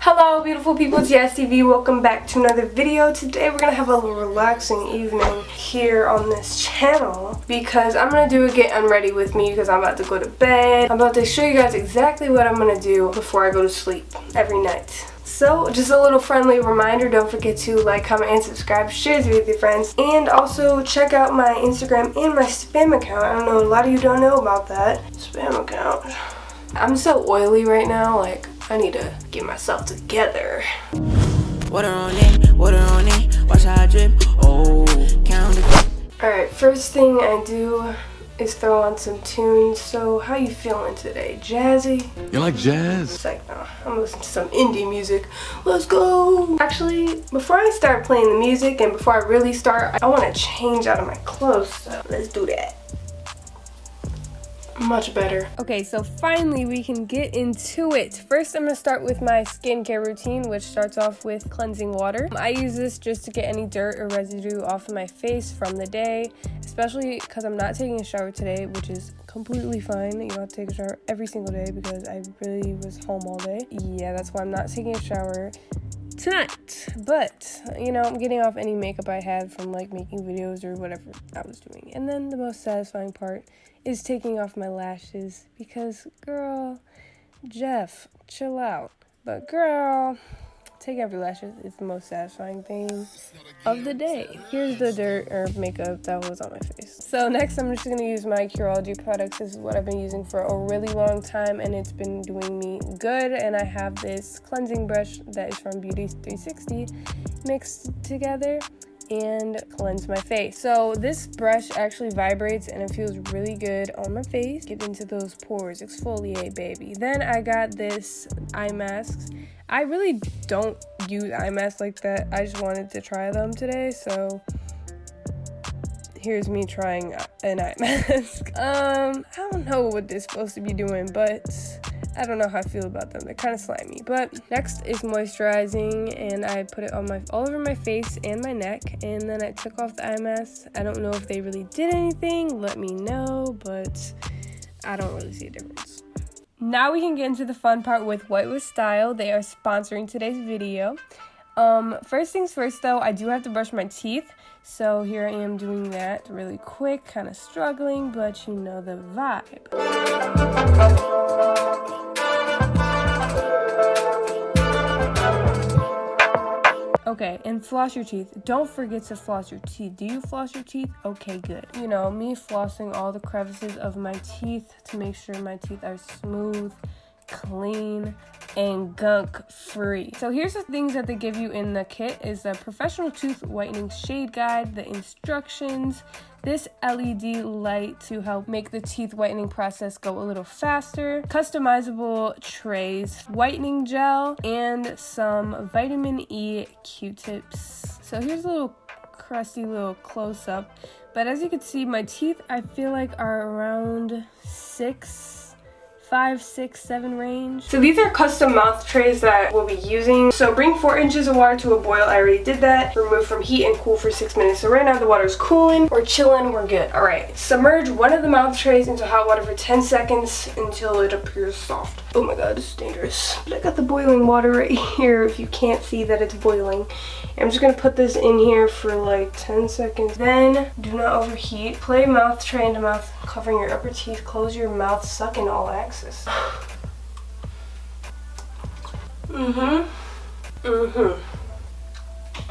Hello beautiful people, it's YesTV. Welcome back to another video. Today we're gonna have a little relaxing evening here on this channel because I'm gonna do a get unready with me because I'm about to go to bed. I'm about to show you guys exactly what I'm gonna do before I go to sleep every night. So just a little friendly reminder, don't forget to like, comment, and subscribe, share this video with your friends, and also check out my Instagram and my spam account. I don't know, a lot of you don't know about that spam account. I'm so oily right now, like I need to get myself together. Water on it, watch how I drip. Oh, count it. Alright, first thing I do is throw on some tunes. So how you feeling today? Jazzy? You like jazz? It's like, no, I'm gonna listen to some indie music. Let's go! Actually, before I start playing the music and before I really start, I want to change out of my clothes, so let's do that. Much better. Okay, so finally we can get into it. First, I'm gonna start with my skincare routine, which starts off with cleansing water. I use this just to get any dirt or residue off of my face from the day, especially because I'm not taking a shower today, which is completely fine. You don't have to take a shower every single day because I really was home all day. Yeah, that's why I'm not taking a shower tonight, but you know, I'm getting off any makeup I had from like making videos or whatever I was doing. And then the most satisfying part is taking off my lashes because girl, Jeff, chill out. But girl, taking off your lashes is the most satisfying thing of the day. Here's the dirt or makeup that was on my face. So next I'm just going to use my Curology products. This is what I've been using for a really long time and it's been doing me good. And I have this cleansing brush that is from Beauty 360 mixed together and cleanse my face. So this brush actually vibrates and it feels really good on my face. Get into those pores, exfoliate baby. Then I got this eye masks. I really don't use eye masks like that. I just wanted to try them today, so here's me trying an eye mask. I don't know what they're supposed to be doing, but I don't know how I feel about them. They're kind of slimy. But next is moisturizing, and I put it on all over my face and my neck, and then I took off the eye mask. I don't know if they really did anything. Let me know, but I don't really see a difference. Now we can get into the fun part with White with Style. They are sponsoring today's video. First things first though, I do have to brush my teeth. So here I am doing that really quick, kind of struggling, but you know the vibe. Okay, and floss your teeth. Don't forget to floss your teeth. Do you floss your teeth? Okay, good. You know, me flossing all the crevices of my teeth to make sure my teeth are smooth, clean, and gunk free. So here's the things that they give you in the kit is the professional tooth whitening shade guide, the instructions, this LED light to help make the teeth whitening process go a little faster, customizable trays, whitening gel, and some vitamin E Q-tips. So here's a little crusty little close-up, but as you can see, my teeth I feel like are around 5, 6, 7 range. So these are custom mouth trays that we'll be using. So bring 4 inches of water to a boil. I already did that. Remove from heat and cool for 6 minutes. So right now the water's cooling or chilling. We're good. All right. Submerge one of the mouth trays into hot water for 10 seconds until it appears soft. Oh my god, this is dangerous. But I got the boiling water right here if you can't see that it's boiling. I'm just gonna put this in here for like 10 seconds. Then do not overheat. Play mouth tray into mouth, covering your upper teeth. Close your mouth, suck in all axis.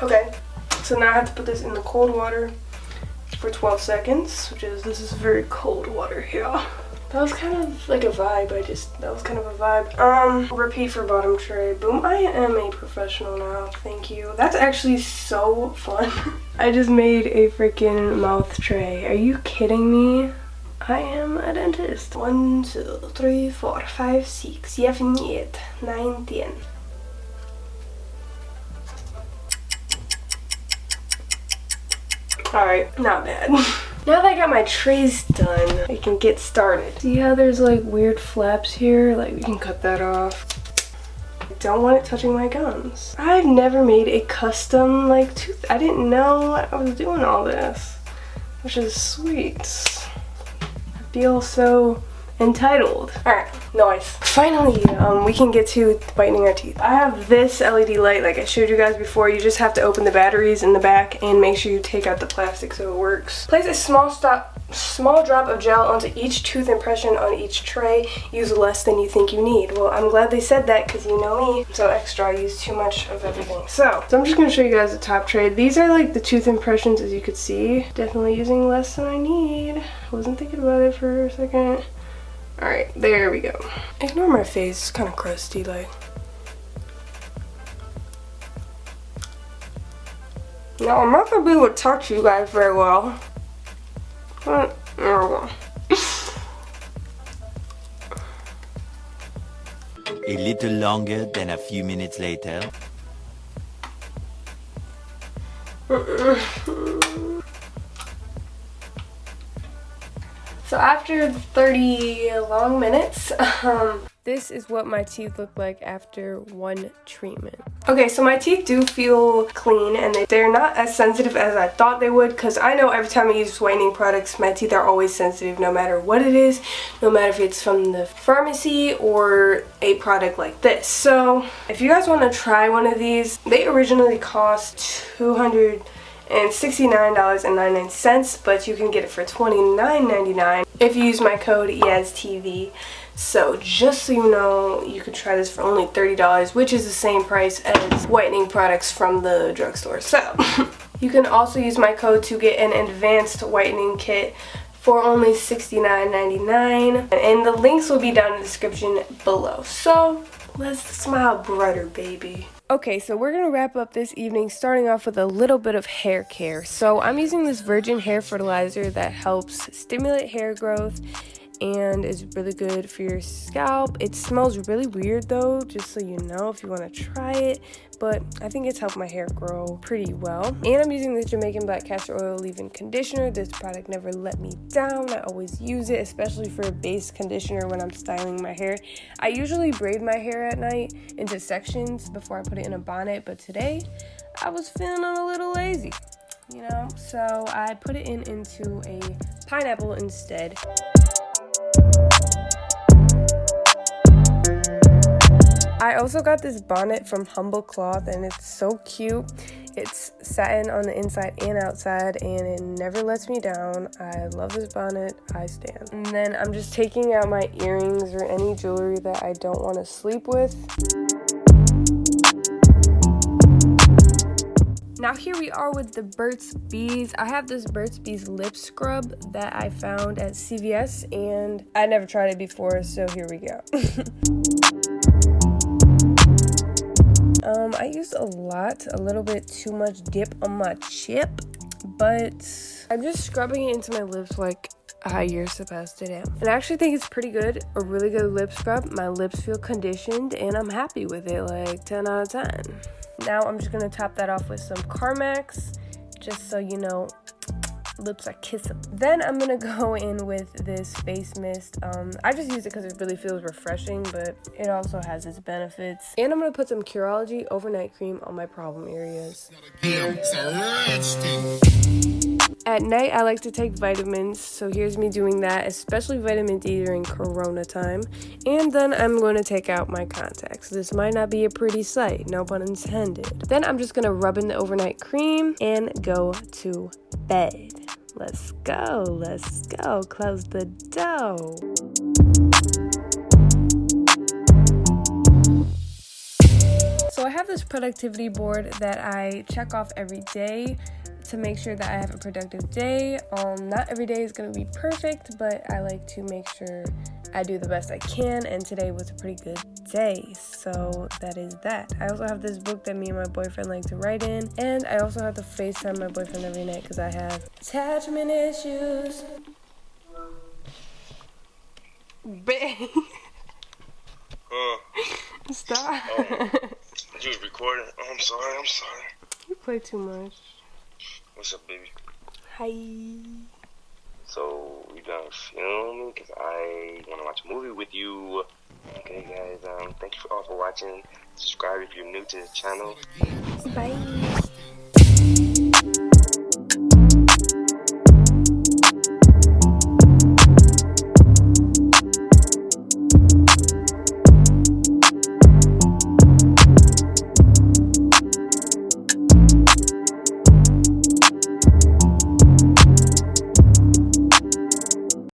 Okay, so now I have to put this in the cold water for 12 seconds, this is very cold water here. That was kind of like a vibe, that was kind of a vibe. Repeat for bottom tray. Boom, I am a professional now, thank you. That's actually so fun. I just made a freaking mouth tray. Are you kidding me? I am a dentist. 1, 2, 3, 4, 5, 6, 7, 8, 9, 10. Alright, not bad. Now that I got my trays done, I can get started. See how there's like weird flaps here? Like we can cut that off. I don't want it touching my gums. I've never made a custom like tooth. I didn't know I was doing all this, which is sweet. I feel so entitled. Alright, Nice. Finally, we can get to whitening our teeth. I have this LED light like I showed you guys before. You just have to open the batteries in the back and make sure you take out the plastic so it works. Place a small drop of gel onto each tooth impression on each tray. Use less than you think you need. Well, I'm glad they said that because you know me. I'm so extra, I use too much of everything. So I'm just going to show you guys the top tray. These are like the tooth impressions, as you could see. Definitely using less than I need. Wasn't thinking about it for a second. Alright, there we go. Ignore my face, it's kind of crusty, like. Now, I'm not going to be able to talk to you guys very well. But, there we go. A little longer than a few minutes later. So after 30 long minutes, this is what my teeth look like after one treatment. Okay, so my teeth do feel clean and they're not as sensitive as I thought they would, because I know every time I use whitening products, my teeth are always sensitive no matter what it is, no matter if it's from the pharmacy or a product like this. So if you guys want to try one of these, they originally cost $269.99, but you can get it for $29.99 if you use my code EASTV. So just so you know, you can try this for only $30, which is the same price as whitening products from the drugstore. So you can also use my code to get an advanced whitening kit for only $69.99, and the links will be down in the description below. So let's smile brighter, baby. Okay, so we're going to wrap up this evening starting off with a little bit of hair care. So I'm using this virgin hair fertilizer that helps stimulate hair growth and is really good for your scalp. It smells really weird though, just so you know if you want to try it, but I think it's helped my hair grow pretty well. And I'm using this Jamaican black castor oil leave-in conditioner. This product never let me down. I always use it, especially for a base conditioner when I'm styling my hair. I usually braid my hair at night into sections before I put it in a bonnet, but today I was feeling a little lazy, you know, so I put it into a pineapple instead. I also got this bonnet from Humble Cloth and it's so cute. It's satin on the inside and outside and it never lets me down. I love this bonnet. I stand. And then I'm just taking out my earrings or any jewelry that I don't want to sleep with. Now here we are with the Burt's Bees. I have this Burt's Bees lip scrub that I found at CVS and I never tried it before, so here we go. I used a little bit too much dip on my chip, but I'm just scrubbing it into my lips like how you're supposed to do. And I actually think it's pretty good, a really good lip scrub. My lips feel conditioned and I'm happy with it, like 10 out of 10. Now I'm just gonna top that off with some Carmex, just so you know, lips are kissable. Then I'm gonna go in with this face mist. I just use it because it really feels refreshing, but it also has its benefits. And I'm gonna put some Curology overnight cream on my problem areas. At night, I like to take vitamins, so here's me doing that, especially vitamin D during Corona time. And then I'm going to take out my contacts. This might not be a pretty sight, no pun intended. Then I'm just going to rub in the overnight cream and go to bed. Let's go, close the door. So I have this productivity board that I check off every day to make sure that I have a productive day. Not every day is going to be perfect, but I like to make sure I do the best I can, and today was a pretty good day, so that is that. I also have this book that me and my boyfriend like to write in, and I also have to FaceTime my boyfriend every night because I have attachment issues. Stop. You was recording. Oh, I'm sorry. You play too much. What's up, baby? Hi. So, we done filming because I want to watch a movie with you. Okay, guys, thank you all for watching. Subscribe if you're new to the channel. Bye.